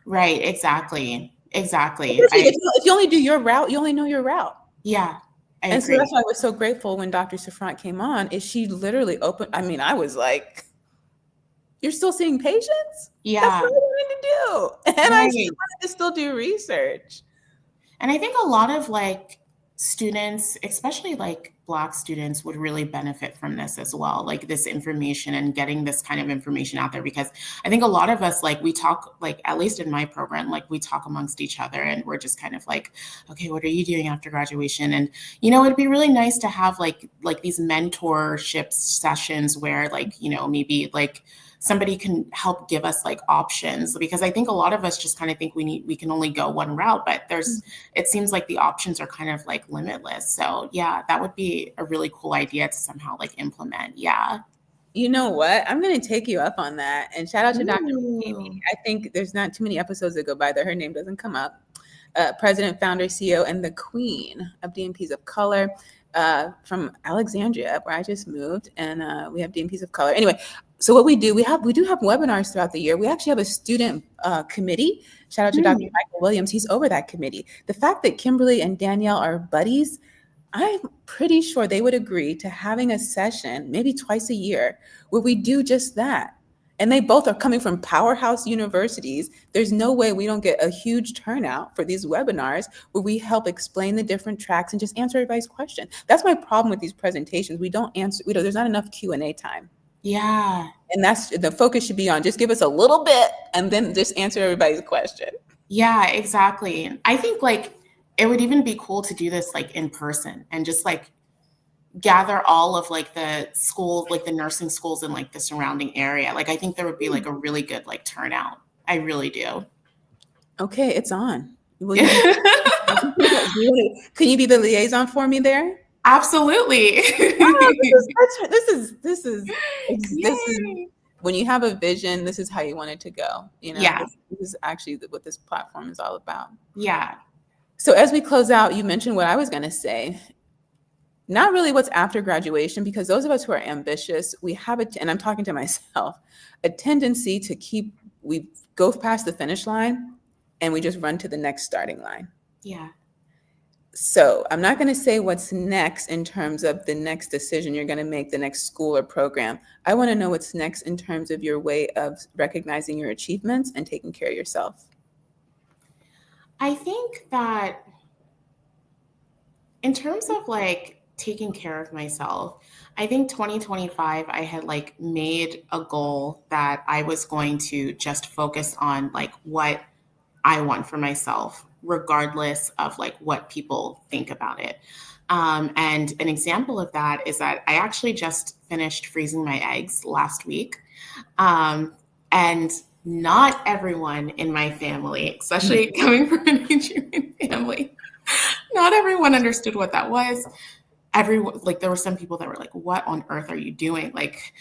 right, exactly. Exactly. Especially if you only do your route, you only know your route. Yeah, I And so that's agree. why I was so grateful when Dr. Safran came on, is she literally opened, I mean, I was like, you're still seeing patients? That's Yeah, what I wanted to do. And I still right. wanted to still do research. And I think a lot of like students, especially like Black students, would really benefit from this as well, like this information and getting this kind of information out there. Because I think a lot of us, like, we talk, like, at least in my program, like, we talk amongst each other and we're just kind of like, okay, what are you doing after graduation? And, it'd be really nice to have like these mentorship sessions where, like, maybe like, somebody can help give us like options, because I think a lot of us just kind of think we can only go one route, but it seems like the options are kind of like limitless. So yeah, that would be a really cool idea to somehow like implement. Yeah. You know what? I'm going to take you up on that. And shout out to Dr. Amy. Ooh. I think there's not too many episodes that go by that her name doesn't come up. President, founder, CEO, and the queen of DMPs of color from Alexandria, where I just moved. And we have DMPs of color. Anyway, so what we do, we do have webinars throughout the year. We actually have a student committee. Shout out to Dr. Hmm. Michael Williams. He's over that committee. The fact that Kimberly and Danielle are buddies, I'm pretty sure they would agree to having a session, maybe twice a year, where we do just that. And they both are coming from powerhouse universities. There's no way we don't get a huge turnout for these webinars where we help explain the different tracks and just answer everybody's question. That's my problem with these presentations. We don't answer, there's not enough Q&A time. Yeah. And that's the focus should be on just give us a little bit and then just answer everybody's question. Yeah, exactly. I think like it would even be cool to do this like in person and just like gather all of like the schools, like the nursing schools in like the surrounding area. Like I think there would be like a really good like turnout. I really do. Okay, it's on. Will you be, can you be the liaison for me there? Absolutely. Oh, this is Yay. when you have a vision, this is how you want it to go. Yeah. This is actually what this platform is all about. Yeah. So as we close out, you mentioned what I was going to say. Not really what's after graduation, because those of us who are ambitious, we have it, and I'm talking to myself, a tendency to we go past the finish line and we just run to the next starting line. Yeah. So I'm not going to say what's next in terms of the next decision you're going to make, the next school or program. I want to know what's next in terms of your way of recognizing your achievements and taking care of yourself. I think that in terms of like taking care of myself, I think 2025, I had like made a goal that I was going to just focus on like what I want for myself, regardless of like what people think about it. And an example of that is that I actually just finished freezing my eggs last week. And not everyone in my family, especially coming from an Asian family, not everyone understood what that was. Everyone, like, there were some people that were like, what on earth are you doing? Like,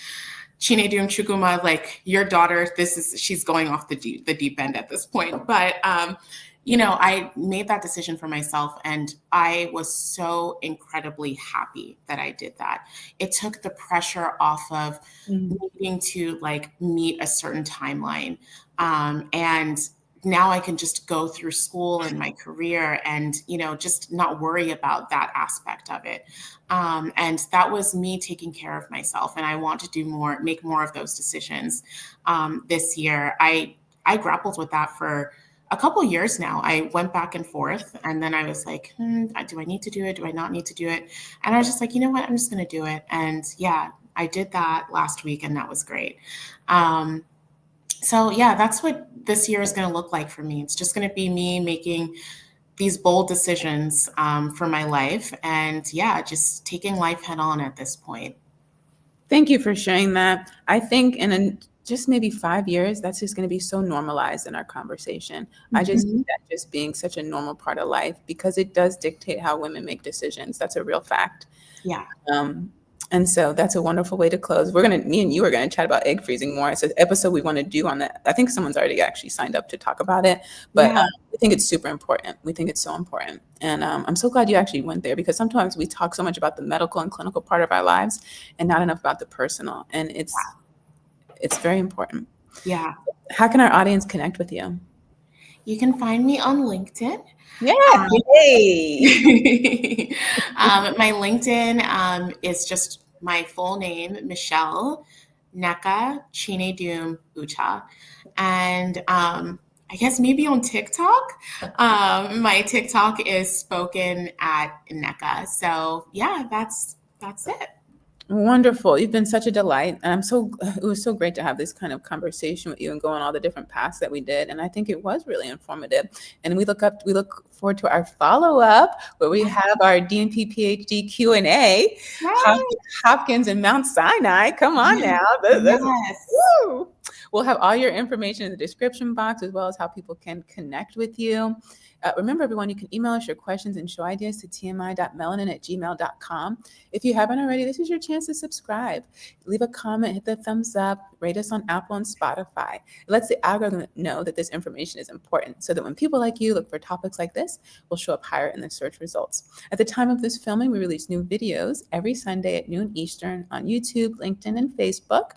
Chinedum Chukuma, like, your daughter, she's going off the deep end at this point. But, I made that decision for myself, and I was so incredibly happy that I did that. It took the pressure off of needing to like meet a certain timeline. And now I can just go through school and my career and, just not worry about that aspect of it. And that was me taking care of myself. And I want to make more of those decisions this year. I grappled with that for a couple years now. I went back and forth, and then I was like, do I need to do it? Do I not need to do it? And I was just like, you know what? I'm just going to do it. And yeah, I did that last week, and that was great. So yeah, that's what this year is going to look like for me. It's just going to be me making these bold decisions for my life, and yeah, just taking life head on at this point. Thank you for sharing that. I think just maybe 5 years, that's just going to be so normalized in our conversation. I just see that just being such a normal part of life because it does dictate how women make decisions. That's a real fact. Yeah. And so that's a wonderful way to close. Me and you are gonna chat about egg freezing more. It's an episode we want to do on that. I think someone's already actually signed up to talk about it, but Yeah. I think it's super important. We think it's so important, and I'm so glad you actually went there, because sometimes we talk so much about the medical and clinical part of our lives, and not enough about the personal. And it's very important. Yeah. How can our audience connect with you? You can find me on LinkedIn. Yeah. Um, Hey. my LinkedIn is just my full name, Michelle Neka Chinedum Ucha. And I guess maybe on TikTok. My TikTok is spoken at Neka. So yeah, that's it. Wonderful. You've been such a delight. And it was so great to have this kind of conversation with you and go on all the different paths that we did. And I think it was really informative. And we look forward to our follow-up, where we have our DNP PhD Q&A, Right. Hopkins and Mount Sinai. Come on now. Yes. Woo. We'll have all your information in the description box, as well as how people can connect with you. Remember, everyone, you can email us your questions and show ideas to tmi.melanin@gmail.com. If you haven't already, this is your chance to subscribe. Leave a comment, hit the thumbs up, rate us on Apple and Spotify. It lets the algorithm know that this information is important, so that when people like you look for topics like this, we'll show up higher in the search results. At the time of this filming, we release new videos every Sunday at noon Eastern on YouTube, LinkedIn, and Facebook.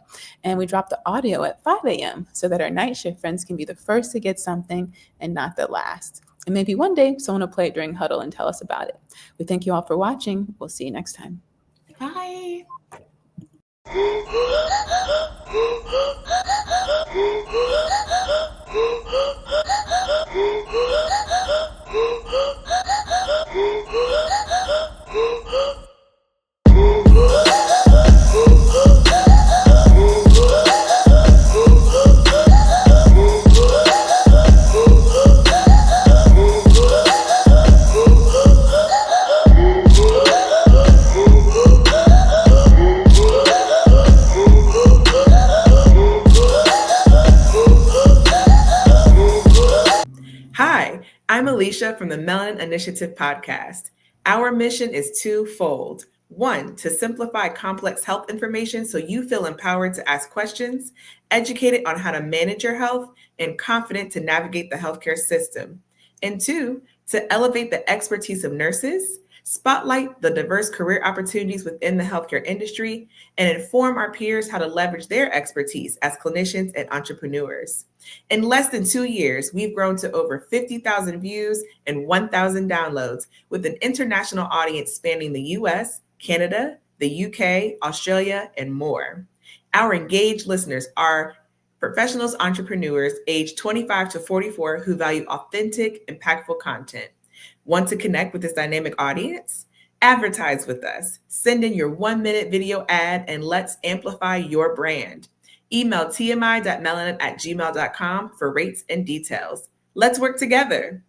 And we drop the audio at 5 a.m. so that our night shift friends can be the first to get something and not the last. And maybe one day someone will play it during huddle and tell us about it. We thank you all for watching. We'll see you next time. Bye. Hi, I'm Alicia from the Melanin Initiative podcast. Our mission is twofold. One, to simplify complex health information so you feel empowered to ask questions, educated on how to manage your health, and confident to navigate the healthcare system. And two, to elevate the expertise of nurses, spotlight the diverse career opportunities within the healthcare industry, and inform our peers how to leverage their expertise as clinicians and entrepreneurs. In less than 2 years, we've grown to over 50,000 views and 1,000 downloads, with an international audience spanning the US, Canada, the UK, Australia, and more. Our engaged listeners are professionals, entrepreneurs aged 25 to 44 who value authentic, impactful content. Want to connect with this dynamic audience? Advertise with us. Send in your 1-minute video ad and let's amplify your brand. Email tmi.melanin@gmail.com for rates and details. Let's work together.